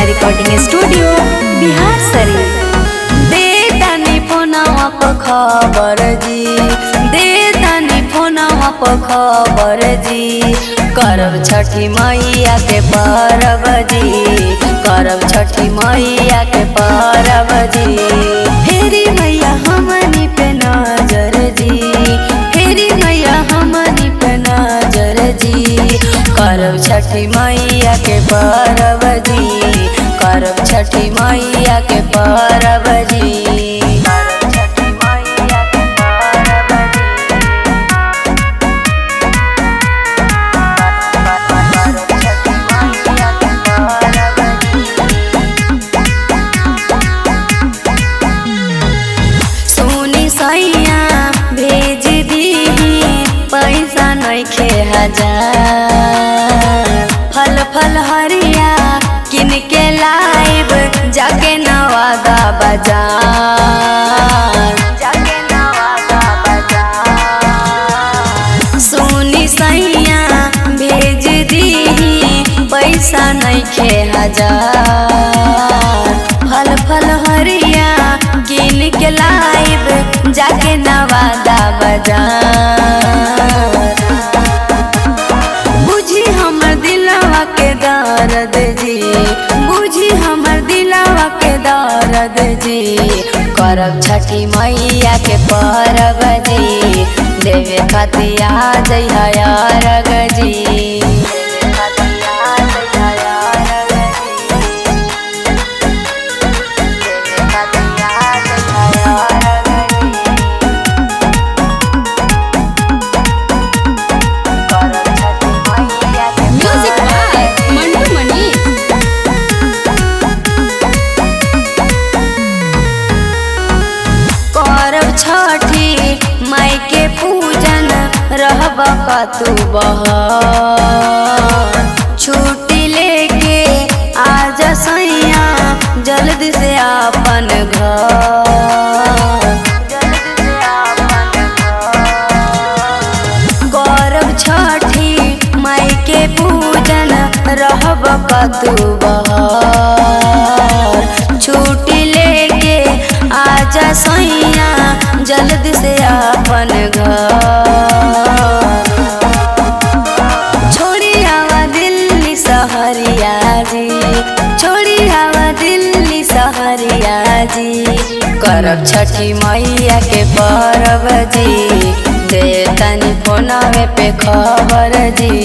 Recording studio Bihar Sharif. दे तनी फोनवा पर खबर जी, दे तनी फोनवा पर खबर जी। करब छठी मैया के परब जी, करब छठी मैया के परब जी। फेरी मैया हमनी पे नजर जी, फेरी मैया हमनी पे नजर जी। करब छठी मैया के परब जी, करब छठी मैया के परब जी। सोनी सैया भेज दीही पैसा नइखे हजार। फल फल हरिया किन के लाइब जाके नवादा बाजार, जाके नवादा बाजार। सोनी सैया भेज दीही पैसा नइखे हजार। फल फल हरिया किन के लाइब जाके नवादा बाजार। बुझी हमर दिलवा के दर्द जी, बुझी हमर दिलवा के दर्द जी। करब छठी मैया के परब जी, देवे खातिर आ जइहा अर्घ जी। छठी माई के पूजन रहब तू बहर। छुट्टी लेके आजा सैया जल्दी से अपन घर, करब छठी माई के पूजन रहब तू बहर। छुट्टी लेके आजा सैया जल्दी से अपन घर। छोड़ी आवा दिल्ली सहरिया जी, छोड़ी आवा दिल्ली सहरिया जी। करब छठी मैया के परब जी, दे तनी फोनवे पे खबर जी।